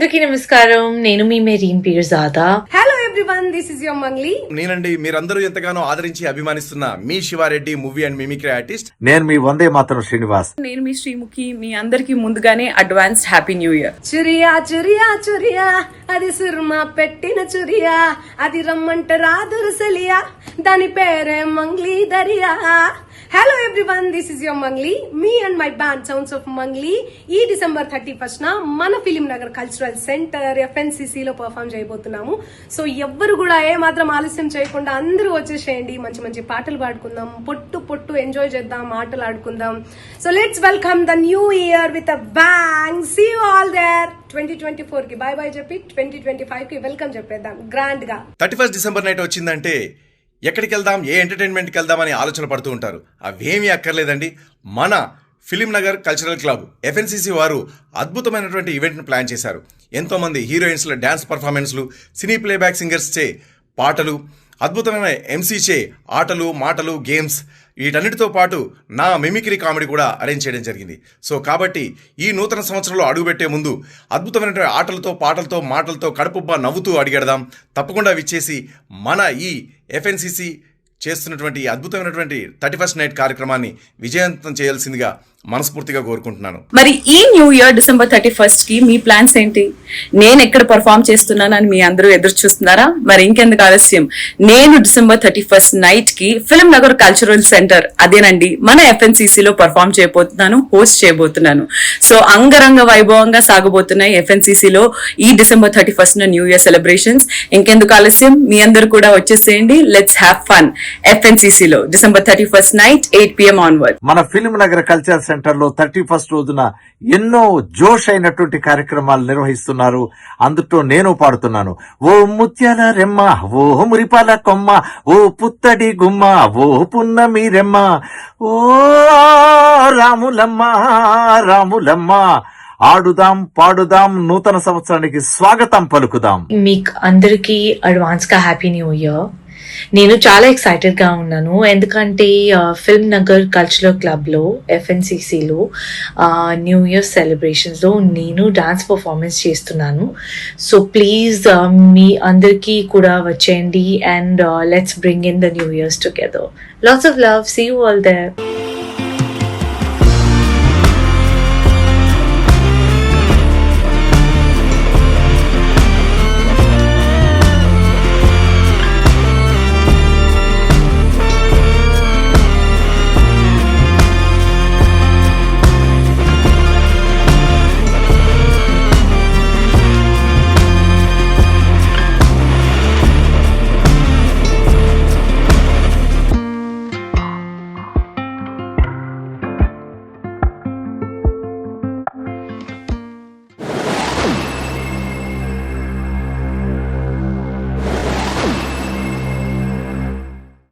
అందరికీ నమస్కారం. నేను మీ Mereen Peerzada. Hello everyone, this is your Mangli. నేనండి మీరందరూ ఎంతగానో ఆదరించి అభిమానిస్తున్న మీ Shiva Reddy movie and mimicry artist. నేను మీ వందే మాతరం శ్రీనివాస్. నేను మీ శ్రీముఖి. మీ అందరికి ముందుగానే advanced happy new year. Churia Churia Churia, అది సుర్మా పెట్టిన చురియా, అది రమ్మంట రాదురుసలియా, దాని పేరే Mangli Dariya. Hello everyone, this is your Mangli. Me and my band sounds of Mangli ఈ డిసెంబర్ 31న మన film Nagar cultural centre FNCC లో పర్ఫామ్ చేయబోతున్నాము. సో ఎవ్వరు కూడా ఏమాత్రం ఆలస్యం చేయకుండా అందరూ వచ్చేసేయండి. మంచి మంచి పాటలు పాడుకుందాం, పొట్టు పొట్టు ఎంజాయ్ చేద్దాం, ఆటలు ఆడుకుందాం. So let's welcome the new year with a bang. See you all there. 2024 కి బై బై చెప్పి 2025 కి వెల్కమ్ చెప్పేద్దాం గ్రాండ్ గా. 31 డిసెంబర్ నైట్ వచ్చిందంటే ఎక్కడికి వెళ్దాం, ఏ ఎంటర్టైన్మెంట్కి వెళ్దాం అని ఆలోచన పడుతూ ఉంటారు. అవేమీ అక్కర్లేదండి. మన film Nagar cultural club FNCC వారు అద్భుతమైనటువంటి ఈవెంట్ను ప్లాన్ చేశారు. ఎంతోమంది హీరోయిన్స్ల డ్యాన్స్ పర్ఫార్మెన్స్లు, సినీ ప్లేబ్యాక్ సింగర్స్ చే పాటలు, అద్భుతమైన MC చే ఆటలు, మాటలు, గేమ్స్, వీటన్నిటితో పాటు నా మిమిక్రీ కామెడీ కూడా అరేంజ్ చేయడం జరిగింది. సో కాబట్టి ఈ నూతన సంవత్సరంలో అడుగుపెట్టే ముందు అద్భుతమైనటువంటి ఆటలతో, పాటలతో, మాటలతో కడుపుబ్బా నవ్వుతూ అడిగడదాం. తప్పకుండా విచ్చేసి మన ఈ FNCC చేస్తున్నటువంటి అద్భుతమైనటువంటి 31st నైట్ కార్యక్రమాన్ని విజయవంతం చేయాల్సిందిగా మనస్ఫూర్తిగా కోరుకుంటున్నాను. మరి ఈ న్యూ ఇయర్ డిసెంబర్ 31st కి మీ ప్లాన్స్ ఏంటి? నేను ఎక్కడ పర్ఫామ్ చేస్తున్నానని మీ అందరూ ఎదురు చూస్తున్నారా? మరి ఇంకెందుకు ఆలస్యం, నేను డిసెంబర్ 31st నైట్ కి ఫిలిం నగర్ కల్చరల్ సెంటర్, అదేనండి మన FNCC లో పర్ఫామ్ చేయబోతున్నాను, హోస్ట్ చేయబోతున్నాను. సో అంగరంగ వైభవంగా సాగబోతున్నాయి FNCC లో ఈ December 31st new year celebrations. ఇంకెందుకు ఆలస్యం, మీ అందరూ కూడా వచ్చేసేయండి. లెట్స్ హ్యావ్ ఫన్ FNCC లో December 31st night 8 PM onward. మన ఫిలిం నగర్ కల్చరల్ సెంటర్ లో 31st రోజున ఎన్నో జోష్ అయినటువంటి కార్యక్రమాలు నిర్వహిస్తున్నారు. అందులో నేను పాడుతున్నాను. ఓ ముత్యాల రెమ్మ, ఓ మురిపాల కొమ్మ, ఓ పుత్తడి గుమ్మ, ఓ పున్నమి రెమ్మ, ఓ రాములమ్మ రాములమ్మ, ఆడుదాం పాడుదాం, నూతన సంవత్సరానికి స్వాగతం పలుకుదాం. మీకు అందరికీ అడ్వాన్స్ గా హ్యాపీ న్యూ ఇయర్. నేను చాలా ఎక్సైటెడ్ గా ఉన్నాను, ఎందుకంటే ఫిల్మ్ నగర్ కల్చరల్ క్లబ్ లో FNCC లో న్యూ ఇయర్ సెలబ్రేషన్స్ లో నేను డాన్స్ పర్ఫార్మెన్స్ చేస్తున్నాను. సో ప్లీజ్ మీ అందరికీ కూడా వచ్చేయండి and let's bring in the new years together. Lots of love. See you all there.